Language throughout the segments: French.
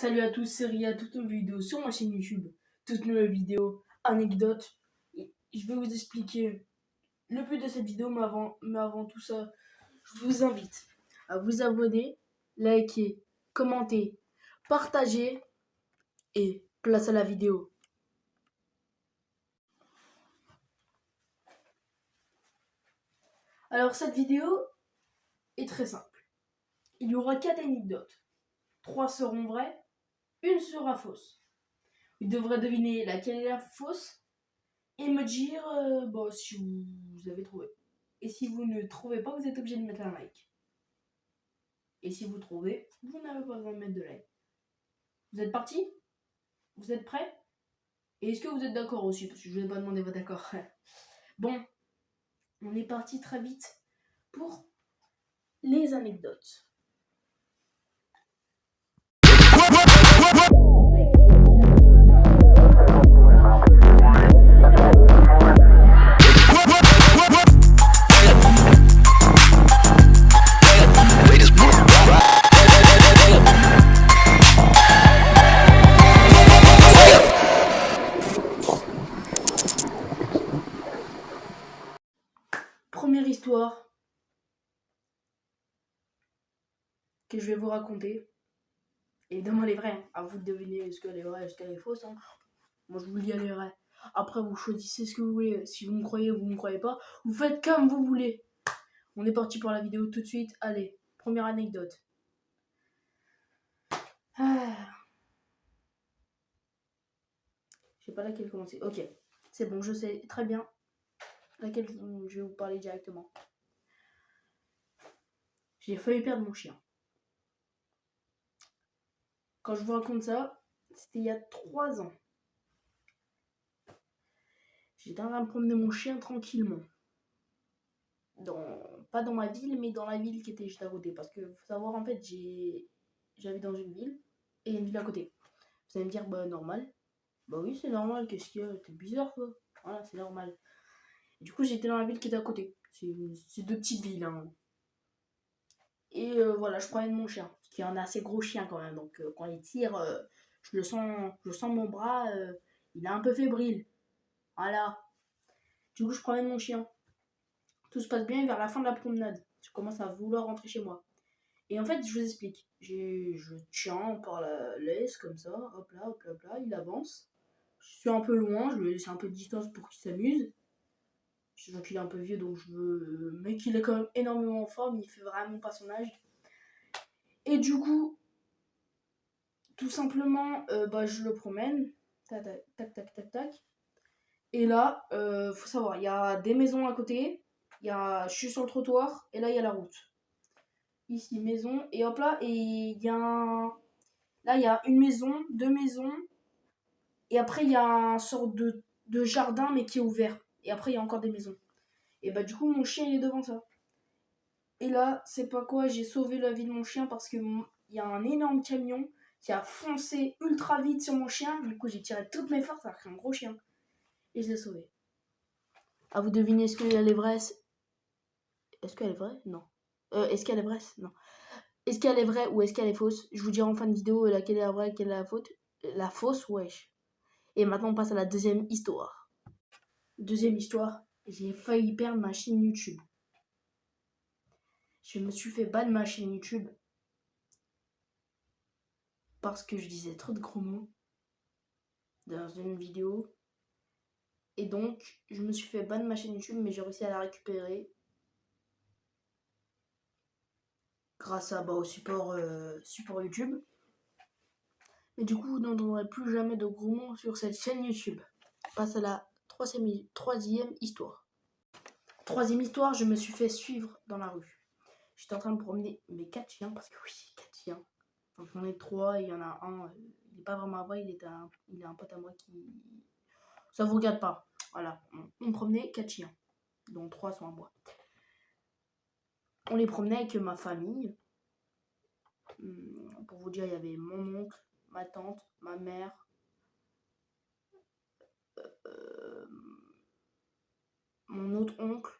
Salut à tous, c'est Ria, toutes nos vidéos sur ma chaîne YouTube, toutes nos vidéos, anecdotes. Et je vais vous expliquer le but de cette vidéo, mais avant tout ça, je vous invite à vous abonner, liker, commenter, partager et place à la vidéo. Alors cette vidéo est très simple. Il y aura 4 anecdotes. 3 seront vraies, une sera fausse. Vous devrez deviner laquelle est la fausse et me dire si vous avez trouvé. Et si vous ne trouvez pas, vous êtes obligé de mettre un like. Et si vous trouvez, vous n'avez pas besoin de mettre de like. Vous êtes partis? Vous êtes prêts? Et est-ce que vous êtes d'accord aussi? Parce que je ne vais pas demander votre accord. Bon, on est parti très vite pour les anecdotes. Première histoire que je vais vous raconter. Évidemment, elle est vraie. À vous de deviner est-ce qu'elle est vraie, est-ce qu'elle est fausse. Moi, je vous le dis, elle est vraie. Après, vous choisissez ce que vous voulez. Si vous me croyez ou vous me croyez pas, vous faites comme vous voulez. On est parti pour la vidéo tout de suite. Allez, première anecdote. Je sais pas laquelle commencer. Ok, c'est bon, je sais très bien laquelle je vais vous parler directement. J'ai failli perdre mon chien. Quand je vous raconte ça, c'était il y a 3 ans. J'étais en train de promener mon chien tranquillement. Pas dans ma ville, mais dans la ville qui était juste à côté. Parce que faut savoir, en fait, j'habite dans une ville et une ville à côté. Vous allez me dire, bah normal. Bah oui, c'est normal, qu'est-ce qu'il y a? T'es bizarre, quoi. Voilà, c'est normal. Et du coup, j'étais dans la ville qui était à côté. C'est 2 petites villes, hein. Et voilà, je prenais mon chien, qui est un assez gros chien quand même. Donc quand il tire, je sens mon bras, il est un peu fébrile. Voilà. Du coup, je promène mon chien. Tout se passe bien, et vers la fin de la promenade, je commence à vouloir rentrer chez moi. Et en fait, je vous explique. Je tiens par la laisse comme ça, hop là, hop là, hop là, il avance. Je suis un peu loin, je lui laisse un peu de distance pour qu'il s'amuse. Je vois qu'il est un peu vieux, donc je veux. Mais qu'il est quand même énormément en forme, il fait vraiment pas son âge. Et du coup, tout simplement, je le promène. Tac, tac, tac, tac, tac, tac. Et là, faut savoir, il y a des maisons à côté. Je suis sur le trottoir, et là, il y a la route. Ici, maison, et hop là, et il y a là, il y a une maison, 2 maisons, et après, il y a un sorte de jardin, mais qui est ouvert. Et après, il y a encore des maisons. Et bah, du coup, mon chien, il est devant ça. Et là, c'est pas quoi, j'ai sauvé la vie de mon chien parce que il y a un énorme camion qui a foncé ultra vite sur mon chien. Du coup, j'ai tiré toutes mes forces avec un gros chien. Et je l'ai sauvé. À vous de deviner, est-ce qu'elle est vraie? Est-ce qu'elle est vraie? Non. Est-ce qu'elle est vraie? Non. Est-ce qu'elle est vraie ou est-ce qu'elle est fausse? Je vous dirai en fin de vidéo laquelle est la vraie, laquelle est la faute. La fausse, wesh. Et maintenant, on passe à la deuxième histoire. Deuxième histoire, j'ai failli perdre ma chaîne YouTube. Je me suis fait ban ma chaîne YouTube parce que je disais trop de gros mots dans une vidéo. Et donc, je me suis fait ban ma chaîne YouTube, mais j'ai réussi à la récupérer grâce au support YouTube. Mais du coup, vous n'entendrez plus jamais de gros mots sur cette chaîne YouTube. On passe à la troisième histoire. Troisième histoire, je me suis fait suivre dans la rue. J'étais en train de promener mes 4 chiens, parce que oui, 4 chiens. Donc j'en ai 3, il y en a un, il n'est pas vraiment à moi, il est un pote à moi qui... Ça vous regarde pas. Voilà, on promenait 4 chiens, dont 3 sont à moi. On les promenait avec ma famille. Pour vous dire, il y avait mon oncle, ma tante, ma mère, mon autre oncle,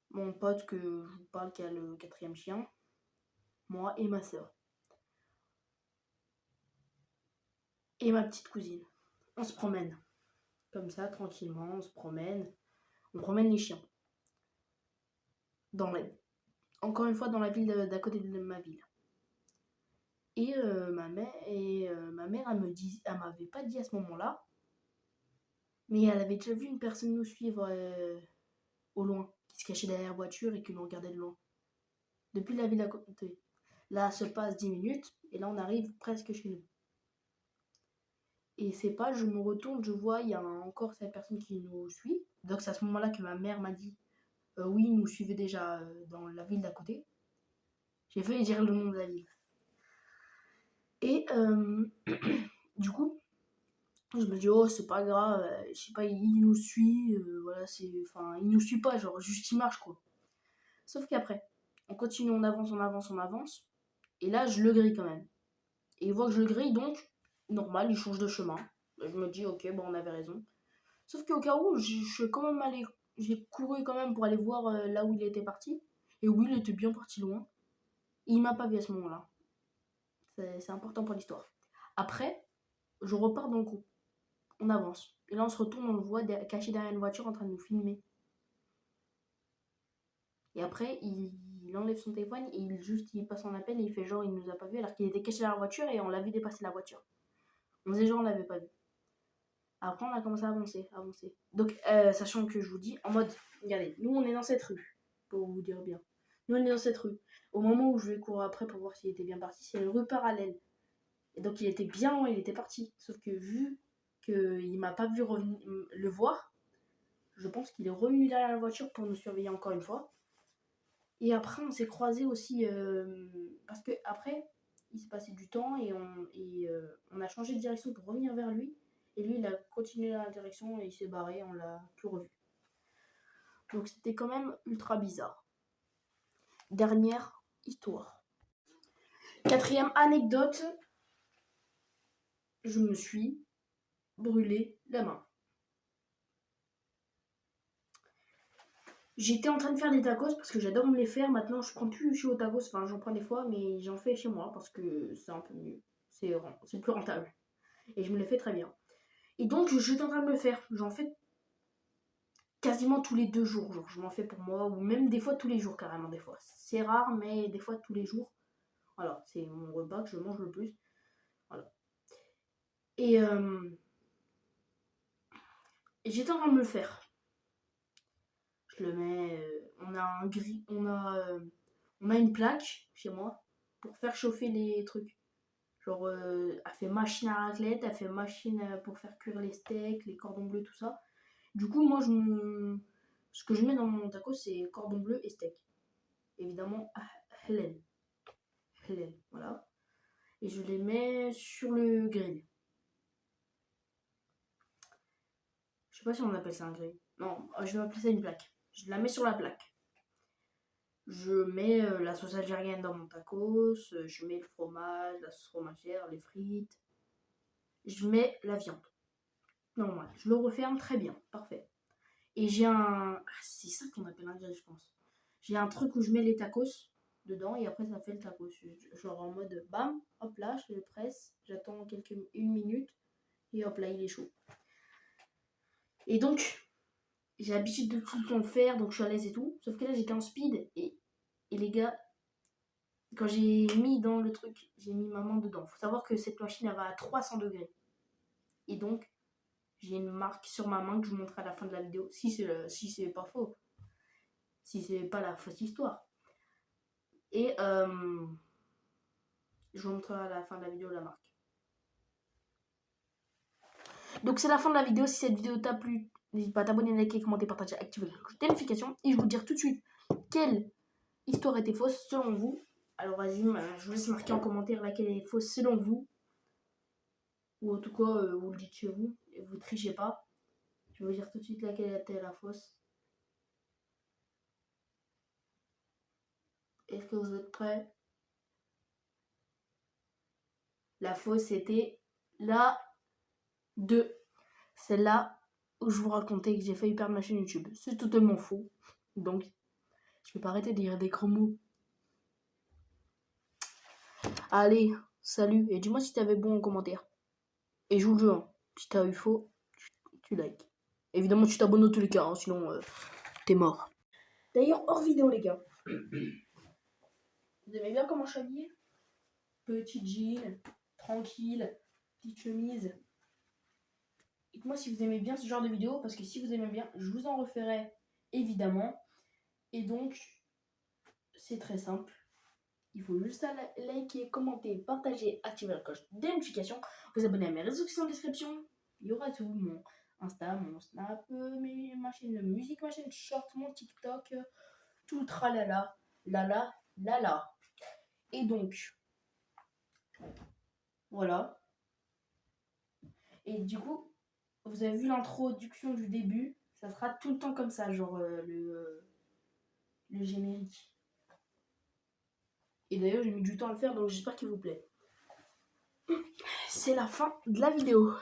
mon pote que je vous parle qui a le 4e chien, moi et ma soeur. et ma petite cousine. On se promène. Comme ça, tranquillement, on se promène. On promène les chiens. Encore une fois, dans la ville d'à côté de ma ville. Et ma mère, elle m'avait pas dit à ce moment-là, mais elle avait déjà vu une personne nous suivre au loin, qui se cachait derrière la voiture et qui nous regardait de loin. Depuis la ville à côté. Là, se passe 10 minutes, et là, on arrive presque chez nous. Et c'est pas, je me retourne, je vois, il y a encore cette personne qui nous suit. Donc, c'est à ce moment-là que ma mère m'a dit, oui, il nous suivait déjà dans la ville d'à côté. J'ai failli dire le nom de la ville. Et du coup, je me dis, oh, c'est pas grave, je sais pas, il nous suit, voilà, il nous suit pas, genre, juste il marche, quoi. Sauf qu'après, on continue, on avance, on avance, on avance, et là, je le grille quand même. Et il voit que je le grille, donc, normal, il change de chemin. Je me dis, ok, bon, on avait raison. Sauf qu'au cas où, je suis quand même allé, j'ai couru quand même pour aller voir là où il était parti. Et oui, il était bien parti loin. Et il m'a pas vu à ce moment-là. C'est important pour l'histoire. Après, je repars dans le coup. On avance. Et là, on se retourne, on le voit caché derrière une voiture en train de nous filmer. Et après, il enlève son téléphone et il passe en appel et il fait genre il nous a pas vu alors qu'il était caché derrière la voiture et on l'a vu dépasser la voiture. On faisait genre on l'avait pas vu. Après, on a commencé à avancer. Donc, sachant que je vous dis, en mode, regardez, nous on est dans cette rue, pour vous dire bien. Nous on est dans cette rue. Au moment où je vais courir après pour voir s'il était bien parti, c'est une rue parallèle. Et donc il était bien loin, il était parti. Sauf que vu qu'il m'a pas vu le voir, je pense qu'il est revenu derrière la voiture pour nous surveiller encore une fois. Et après, on s'est croisés aussi, parce que après, il s'est passé du temps et on a changé de direction pour revenir vers lui. Et lui, il a continué dans la direction et il s'est barré, on l'a plus revu. Donc c'était quand même ultra bizarre. Dernière histoire. Quatrième anecdote, je me suis brûlé la main. J'étais en train de faire des tacos parce que j'adore me les faire. Maintenant, je prends plus chez au tacos. Enfin, j'en prends des fois, mais j'en fais chez moi parce que c'est un peu mieux. C'est plus rentable. Et je me les fais très bien. Et donc, j'étais en train de me le faire. J'en fais quasiment tous les 2 jours. Genre, je m'en fais pour moi, ou même des fois tous les jours, carrément, des fois. C'est rare, mais des fois tous les jours. Voilà, c'est mon repas que je mange le plus. Voilà. Et j'étais en train de me le faire. Je le mets. On a un gris. On a une plaque chez moi pour faire chauffer les trucs. Genre, elle fait machine à raclette, elle fait machine pour faire cuire les steaks, les cordons bleus, tout ça. Du coup, moi, ce que je mets dans mon taco, c'est cordon bleu et steak. Évidemment, halal. Halal, voilà. Et je les mets sur le grill. Je sais pas si on appelle ça un grill. Non, je vais appeler ça une plaque. Je la mets sur la plaque. Je mets la sauce algérienne dans mon tacos, je mets le fromage, la sauce fromagère, les frites. Je mets la viande. Normal. Je le referme très bien. Parfait. Et j'ai c'est ça qu'on appelle un grill, je pense. J'ai un truc où je mets les tacos dedans et après ça fait le tacos. Genre en mode bam, hop là, je le presse, j'attends une minute et hop là, il est chaud. Et donc, j'ai l'habitude de tout le temps le faire, donc je suis à l'aise et tout. Sauf que là, j'étais en speed et les gars, quand j'ai mis dans le truc, j'ai mis ma main dedans. Faut savoir que cette machine, elle va à 300 degrés. Et donc, j'ai une marque sur ma main que je vous montrerai à la fin de la vidéo. Si c'est pas faux. Si c'est pas la fausse histoire. Et je vous montrerai à la fin de la vidéo la marque. Donc c'est la fin de la vidéo. Si cette vidéo t'a plu, n'hésite pas à t'abonner, liker, commenter, partager, activer la cloche de notification. Et je vous dire tout de suite quelle histoire était fausse selon vous. Alors vas-y, je vous laisse marquer en commentaire laquelle est fausse selon vous. Ou en tout cas, vous le dites chez vous. Et vous trichez pas. Je vais vous dire tout de suite laquelle était la fausse. Est-ce que vous êtes prêts? La fausse était la 2. Celle-là où je vous racontais que j'ai failli perdre ma chaîne YouTube. C'est totalement faux. Donc, je vais pas arrêter de dire des gros mots. Allez, salut. Et dis-moi si t'avais bon en commentaire. Et joue le jeu, hein. Si t'as eu faux, tu likes. Évidemment, tu t'abonnes dans tous les cas, hein, sinon t'es mort. D'ailleurs, hors vidéo, les gars. Vous aimez bien comment je suis habillé? Petit jean, tranquille, petite chemise. Dites-moi si vous aimez bien ce genre de vidéo, parce que si vous aimez bien, je vous en referai évidemment. Et donc, c'est très simple. Il faut juste liker, commenter, partager, activer la cloche des notifications, vous abonner à mes réseaux qui sont en description. Il y aura tout, mon Insta, mon Snap, ma chaîne de musique, ma chaîne short, mon TikTok, tout tralala, lala, lala. Et donc, voilà. Et du coup, vous avez vu l'introduction du début, ça sera tout le temps comme ça, genre le générique. Et d'ailleurs, j'ai mis du temps à le faire, donc j'espère qu'il vous plaît. C'est la fin de la vidéo.